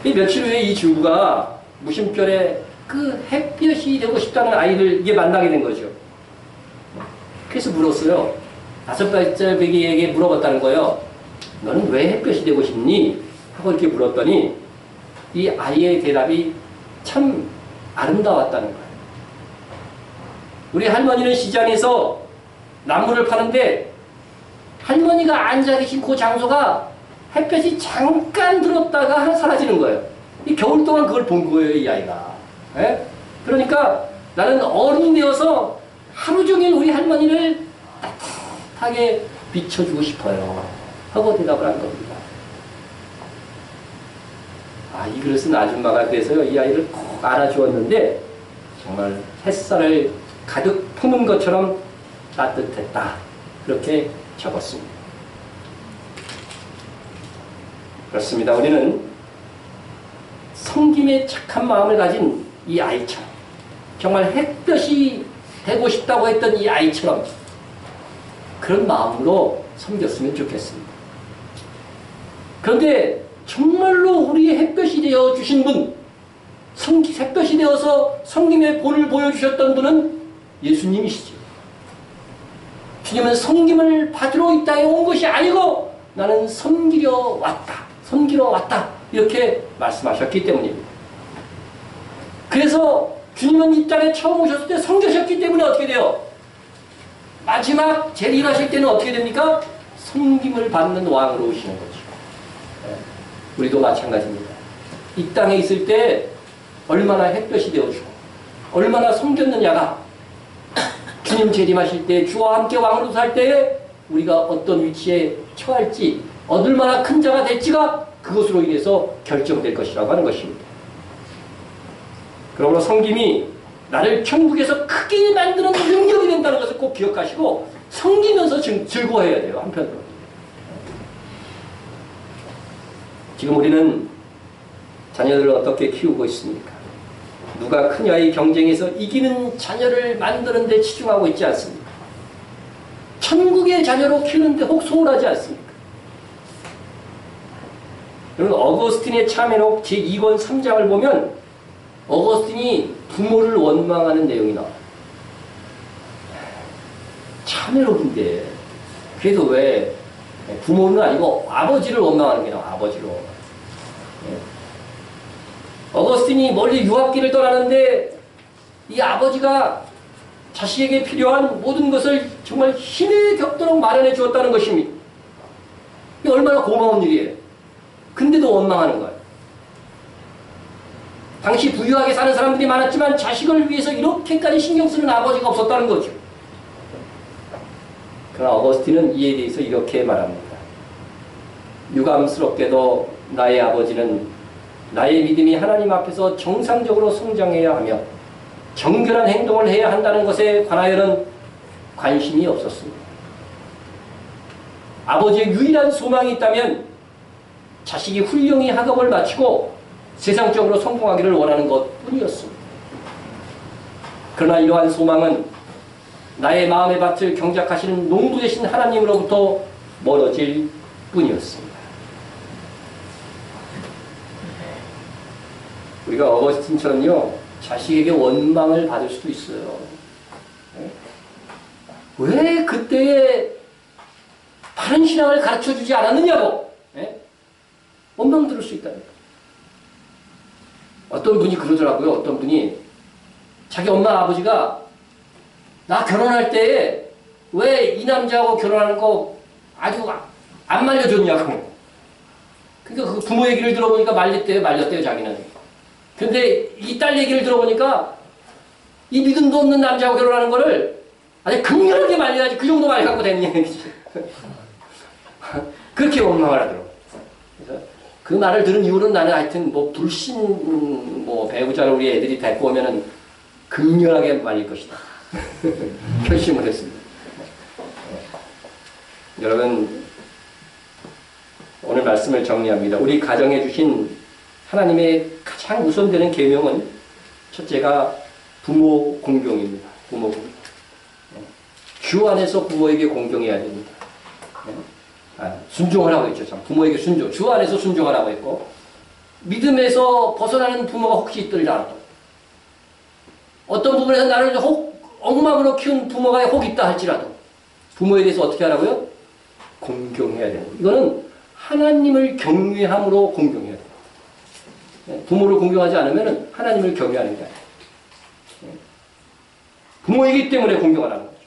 며칠 후에 이 주부가 무심결에 그 햇볕이 되고 싶다는 아이를 이게 만나게 된 거죠. 그래서 물었어요. 5살 배기에게 물어봤다는 거예요. 너는 왜 햇볕이 되고 싶니? 하고 이렇게 물었더니 이 아이의 대답이 참 아름다웠다는 거예요. 우리 할머니는 시장에서 나물을 파는데 할머니가 앉아 계신 그 장소가 햇볕이 잠깐 들었다가 사라지는 거예요. 이 겨울 동안 그걸 본 거예요, 이 아이가. 예? 그러니까 나는 어른이 되어서 하루 종일 우리 할머니를 따뜻하게 비춰주고 싶어요. 하고 대답을 한 겁니다. 이 글을 쓴 아줌마가 돼서요, 이 아이를 꼭 안아주었는데 정말 햇살을 가득 품은 것처럼 따뜻했다. 그렇게 적었습니다. 그렇습니다. 우리는 섬김에 착한 마음을 가진 이 아이처럼, 정말 햇볕이 되고 싶다고 했던 이 아이처럼 그런 마음으로 섬겼으면 좋겠습니다. 그런데 정말로 우리의 햇볕이 되어 주신 분, 샛볕이 되어서 섬김의 본을 보여주셨던 분은 예수님이시죠. 주님은 섬김을 받으러 이 땅에 온 것이 아니고 나는 섬기러 왔다. 섬기러 왔다. 이렇게 말씀하셨기 때문입니다. 그래서 주님은 이 땅에 처음 오셨을 때 섬기셨기 때문에 어떻게 돼요? 마지막 재림하실 때는 어떻게 됩니까? 섬김을 받는 왕으로 오시는 거죠. 우리도 마찬가지입니다. 이 땅에 있을 때 얼마나 햇볕이 되어주고 얼마나 섬겼느냐가 주님 재림하실 때 주와 함께 왕으로 살 때에 우리가 어떤 위치에 처할지 얼마나 큰 자가 될지가 그것으로 인해서 결정될 것이라고 하는 것입니다. 그러므로 섬김이 나를 천국에서 크게 만드는 능력이 된다는 것을 꼭 기억하시고 섬기면서 즐거워해야 돼요. 한편으로. 지금 우리는 자녀들을 어떻게 키우고 있습니까? 누가 크냐의 경쟁에서 이기는 자녀를 만드는 데 치중하고 있지 않습니까? 천국의 자녀로 키우는데 혹 소홀하지 않습니까? 여러분 어거스틴의 참회록 제2권 3장을 보면 어거스틴이 부모를 원망하는 내용이 나와요. 참회록인데 그래도 왜 부모는 아니고 아버지를 원망하는 게 나와. 아버지로. 어거스틴이 멀리 유학길을 떠나는데 이 아버지가 자식에게 필요한 모든 것을 정말 힘에 겹도록 마련해 주었다는 것입니다. 이게 얼마나 고마운 일이에요. 근데도 원망하는 거예요. 당시 부유하게 사는 사람들이 많았지만 자식을 위해서 이렇게까지 신경 쓰는 아버지가 없었다는 거죠. 그러나 어거스틴은 이에 대해서 이렇게 말합니다. 유감스럽게도 나의 아버지는 나의 믿음이 하나님 앞에서 정상적으로 성장해야 하며 정결한 행동을 해야 한다는 것에 관하여는 관심이 없었습니다. 아버지의 유일한 소망이 있다면 자식이 훌륭히 학업을 마치고 세상적으로 성공하기를 원하는 것뿐이었습니다. 그러나 이러한 소망은 나의 마음의 밭을 경작하시는 농부 되신 하나님으로부터 멀어질 뿐이었습니다. 우리가 어거스틴처럼요 자식에게 원망을 받을 수도 있어요. 왜 그때에 바른 신앙을 가르쳐주지 않았느냐고 원망 들을 수 있다니까. 어떤 분이 그러더라고요. 어떤 분이 자기 엄마 아버지가 나 결혼할 때에 왜 이 남자하고 결혼하는 거 아주 안 말려줬냐고. 그러니까 그 부모 얘기를 들어보니까 말렸대요 자기는. 근데 이 딸 얘기를 들어보니까 이 믿음도 없는 남자하고 결혼하는 거를 아주 극렬하게 말려야지 그 정도 말 갖고 됐냐. 그렇게 원망을 하더라고요. 그래서 그 말을 들은 이유는 나는 하여튼 뭐 불신 배우자를 우리 애들이 데리고 오면은 극렬하게 말릴 것이다. 결심을 했습니다. 여러분 오늘 말씀을 정리합니다. 우리 가정에 주신 하나님의 가장 우선되는 계명은 첫째가 부모 공경입니다. 부모 공경. 주 안에서 부모에게 공경해야 됩니다. 순종하라고 했죠. 참. 부모에게 순종. 주 안에서 순종하라고 했고 믿음에서 벗어나는 부모가 혹시 있더라도 어떤 부분에서 나를 엉망으로 키운 부모가 혹 있다 할지라도 부모에 대해서 어떻게 하라고요? 공경해야 됩니다. 이거는 하나님을 경외함으로 공경해야 돼요. 부모를 공경하지 않으면 하나님을 경외하는 게 아니에요. 부모이기 때문에 공경하라는 거죠.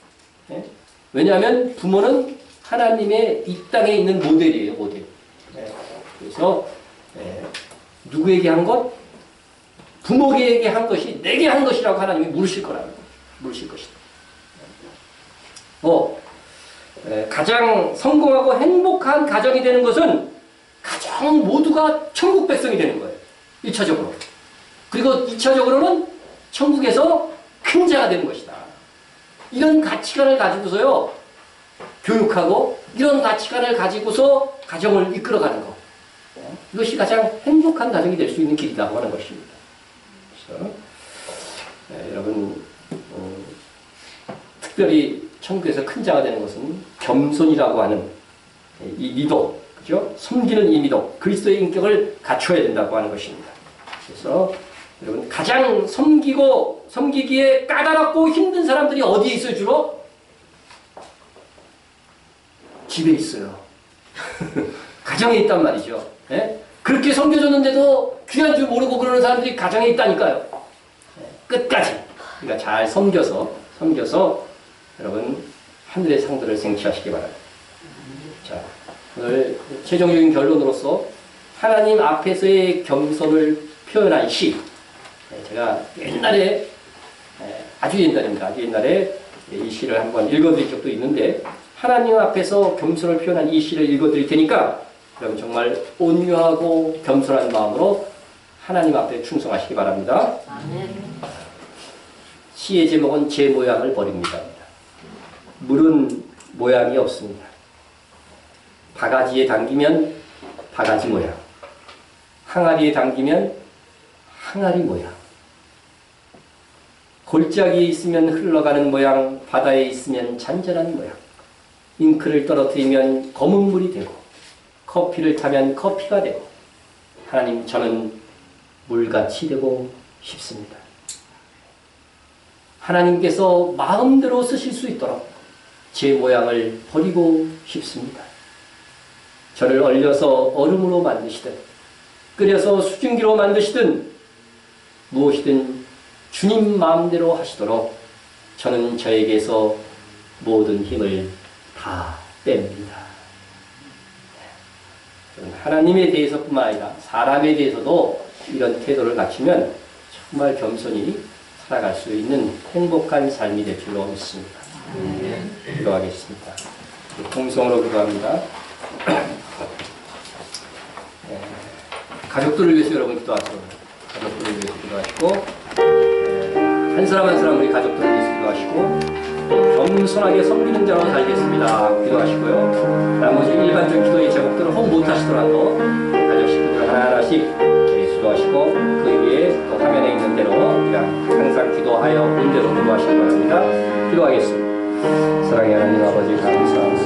왜냐하면 부모는 하나님의 이 땅에 있는 모델이에요. 모델. 그래서 누구에게 한 것? 부모에게 한 것이 내게 한 것이라고 하나님이 물으실 거라는 거예요. 물으실 것이다. 가장 성공하고 행복한 가정이 되는 것은 가정 모두가 천국 백성이 되는 거예요. 1차적으로. 그리고 2차적으로는 천국에서 큰 자가 되는 것이다. 이런 가치관을 가지고서요. 교육하고 이런 가치관을 가지고서 가정을 이끌어가는 것. 이것이 가장 행복한 가정이 될 수 있는 길이라고 하는 것입니다. 그래서 여러분 특별히 천국에서 큰 자가 되는 것은 겸손이라고 하는 이 미도, 그죠? 섬기는 이 미도, 그리스도의 인격을 갖춰야 된다고 하는 것입니다. 그래서 여러분, 가장 섬기기에 까다롭고 힘든 사람들이 어디에 있어요, 주로? 집에 있어요. 가정에 있단 말이죠. 예? 그렇게 섬겨줬는데도 귀한 줄 모르고 그러는 사람들이 가정에 있다니까요. 예, 끝까지. 그러니까 잘 섬겨서 여러분 하늘의 상들을 쟁취하시기 바랍니다. 자, 오늘 최종적인 결론으로서 하나님 앞에서의 겸손을 표현한 시. 예, 제가 옛날에 아주 옛날입니다. 아주 옛날에 이 시를 한번 읽어드린 적도 있는데 하나님 앞에서 겸손을 표현한 이 시를 읽어드릴 테니까 여러분 정말 온유하고 겸손한 마음으로 하나님 앞에 충성하시기 바랍니다. 시의 제목은 제 모양을 버립니다. 물은 모양이 없습니다. 바가지에 당기면 바가지 모양, 항아리에 당기면 항아리 모양, 골짜기에 있으면 흘러가는 모양, 바다에 있으면 잔잔한 모양, 잉크를 떨어뜨리면 검은 물이 되고 커피를 타면 커피가 되고 하나님 저는 물같이 되고 싶습니다. 하나님께서 마음대로 쓰실 수 있도록 제 모양을 버리고 싶습니다. 저를 얼려서 얼음으로 만드시든 끓여서 수증기로 만드시든 무엇이든 주님 마음대로 하시도록 저는 저에게서 모든 힘을 다 뺍니다. 하나님에 대해서뿐만 아니라 사람에 대해서도 이런 태도를 갖추면 정말 겸손히 살아갈 수 있는 행복한 삶이 될 줄로 믿습니다. 기도하겠습니다. 통성으로 기도합니다. 가족들을 위해서 여러분 기도하세요. 가족들을 위해서 기도하시고 한 사람 한 사람 우리 가족들을 위해서 기도하시고 겸손하게 섬기는 자로 살겠습니다. 기도하시고요. 나머지 일반적인 기도의 제목들은 혹 못하시더라도 가족 식구들 하나하나씩 기도하시고 그 위에 또 화면에 있는 대로 우리가 항상 기도하여 온대로 기도하시기 바랍니다. 기도하겠습니다. 사랑의 하나님 아버지 감사합니다.